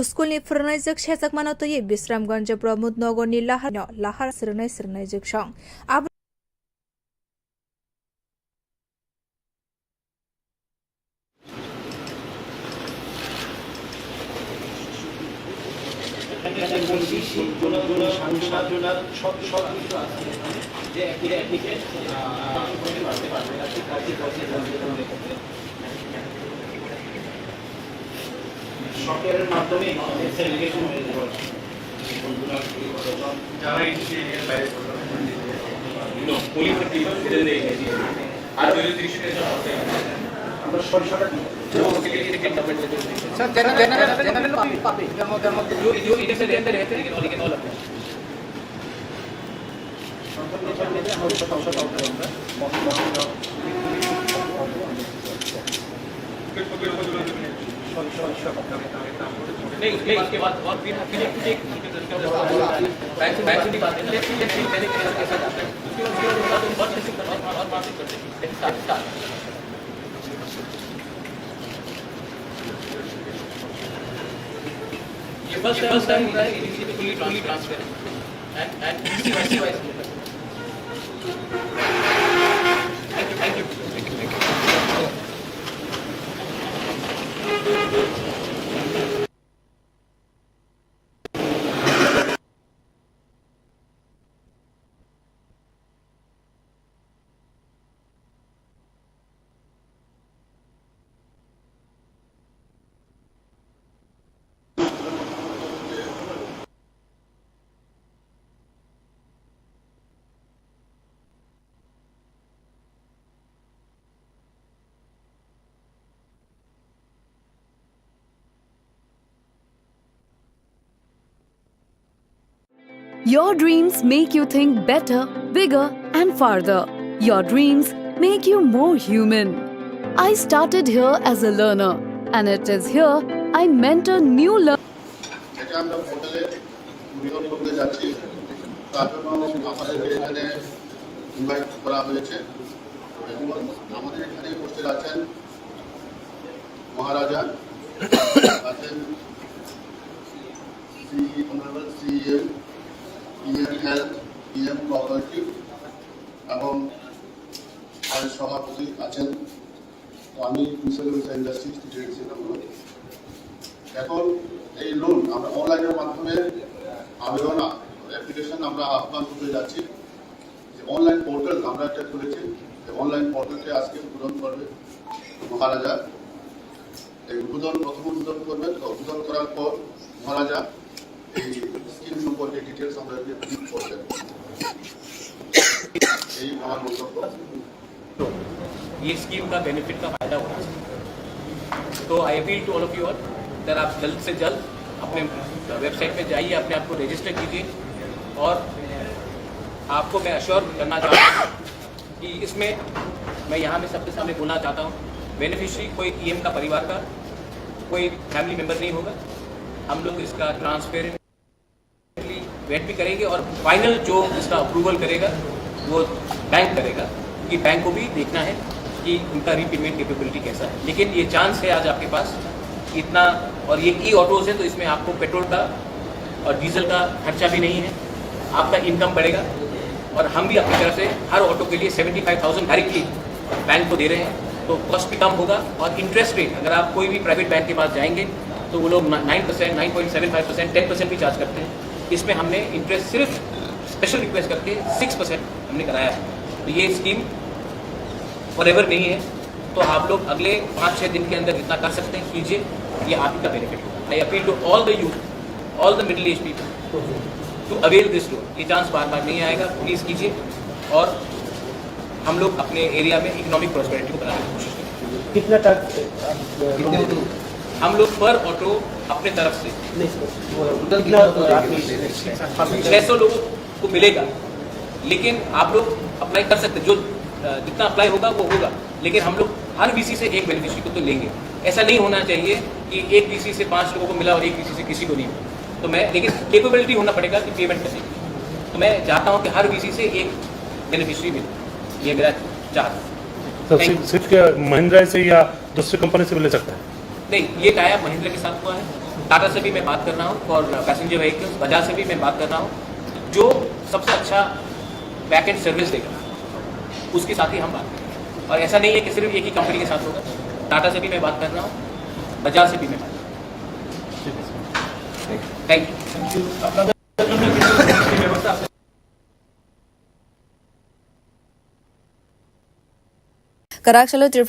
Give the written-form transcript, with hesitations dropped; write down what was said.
स्कुलनि फोरोंनायजों सेजक मानतयै बिश्रामगंज प्रमोद नगरनि लाहार सोलोंनाय जों সফটওয়্যারের মাধ্যমে সেলিব্রেশন হয়ে যাবে যারা এই বাইরে পলিফেটি দিলে আর যদি 30 মিনিট আমরা সরিষাটা सर जनरल पापी जो इंडेक्स के अंदर रहते हैं लेकिन ऑल अपने नहीं इसके बाद और फिर एक बैंक की बात है लेट्स सी पहले कैसा जाता है उसके बाद बहुत बेसिक और बात करते हैं स्टार्ट ये फर्स्ट टाइम हो रहा है initiative fully transparent and easy wise thank you Your dreams make you think better, bigger and farther. Your dreams make you more human. I started here as a learner and it is here I mentor new learners. এটা আমরা পোর্টালে নিয়োগ করতে যাচ্ছি তার জন্য আমাদের এখানে ইনভাইট করা হয়েছে আমাদের এখানে উপস্থিত আছেন মহারাজা আছেন honourable CM EM health EM cooperative এবং আর সভাপতি আছেন আমি মিসেলেনিয়াস ইন্ডাস্ট্রিজ ডিরেক্টর এখন এই লোন আমরা অনলাইনের মাধ্যমে আবেদন অ্যাপ্লিকেশন আমরা আহ্বান করতে যাচ্ছি যে অনলাইন পোর্টাল আমরা একটা খুলেছি অনলাইন পোর্টালকে আজকে উদ্বোধন করবে মহারাজা এই প্রথম উদ্বোধন করবেন উদ্বোধন করার পর মহারাজা এই স্কিম সম্পর্কে ডিটেলস আমাদেরকে ব্রিফ করবেন এই আমার বক্তব্য ये स्कीम का बेनिफिट का फायदा होना चाहिए तो I appeal to all of you all अगर आप जल्द से जल्द अपने वेबसाइट पे जाइए अपने आप को रजिस्टर कीजिए और आपको मैं अश्योर करना चाहता हूँ कि इसमें मैं यहाँ में सबके सामने बोलना चाहता हूँ बेनिफिशियरी कोई ईएम का परिवार का कोई फैमिली मेम्बर नहीं होगा हम लोग इसका ट्रांसपेरेंटली वेट भी करेंगे और फाइनल जो इसका अप्रूवल करेगा वो बैंक करेगा कि बैंक को भी देखना है कि उनका रीपेमेंट कैपेबिलिटी कैसा है लेकिन ये चांस है आज आपके पास इतना और ये ई ऑटोज है तो इसमें आपको पेट्रोल का और डीजल का खर्चा भी नहीं है आपका इनकम बढ़ेगा और हम भी अपनी तरफ से हर ऑटो के लिए 75,000 डायरेक्टली बैंक को दे रहे हैं तो कॉस्ट भी कम होगा और इंटरेस्ट रेट अगर आप कोई भी प्राइवेट बैंक के पास जाएंगे तो वो लोग 9%, 9.75%, 10% भी चार्ज करते हैं इसमें हमने इंटरेस्ट सिर्फ स्पेशल रिक्वेस्ट करके 6% हमने कराया है तो ये स्कीम फॉरएवर नहीं है तो आप लोग अगले 5-6 दिन के अंदर जितना कर सकते हैं कीजिए ये आप ही का बेनिफिट होगा I appeal to all the youth all the middle age people to avail this loan ये चांस बार बार नहीं आएगा प्लीज़ कीजिए और हम लोग अपने एरिया में इकोनॉमिक प्रॉस्पेरिटी को बनाने की कोशिश करें कितना तक हम लोग पर ऑटो अपने तरफ से 600 लोगों को मिलेगा लेकिन आप लोग अप्लाई कर सकते जो जितना अप्लाई होगा वो होगा लेकिन हम लोग हर वीसी से एक बेनिफिशियरी को तो लेंगे ऐसा नहीं होना चाहिए कि एक वीसी से 5 लोगों को मिला और एक वीसी से किसी को नहीं तो मैं लेकिन कैपेबिलिटी होना पड़ेगा कि पेमेंट कैसे तो मैं चाहता हूँ कि हर वीसी से एक बेनिफिशियरी मिले ये मेरा चाहता तो Thank you. सिर्फ महिंद्रा से या दूसरी कंपनी से भी ले सकता है? नहीं, ये टाइप महिंद्रा के साथ हुआ है, टाटा से भी मैं बात कर रहा हूँ फॉर पैसेंजर व्हीकल्स, बजाज से भी मैं बात कर रहा हूँ, जो सबसे अच्छा बैक एंड सर्विस देगा उसके साथ ही हम बात करेंगे। और ऐसा नहीं है कि सिर्फ एक ही कंपनी के साथ होगा, टाटा से भी मैं बात कर रहा हूँ, बजाज से भी मैं बात कर रहा हूँ। Thank you. कराक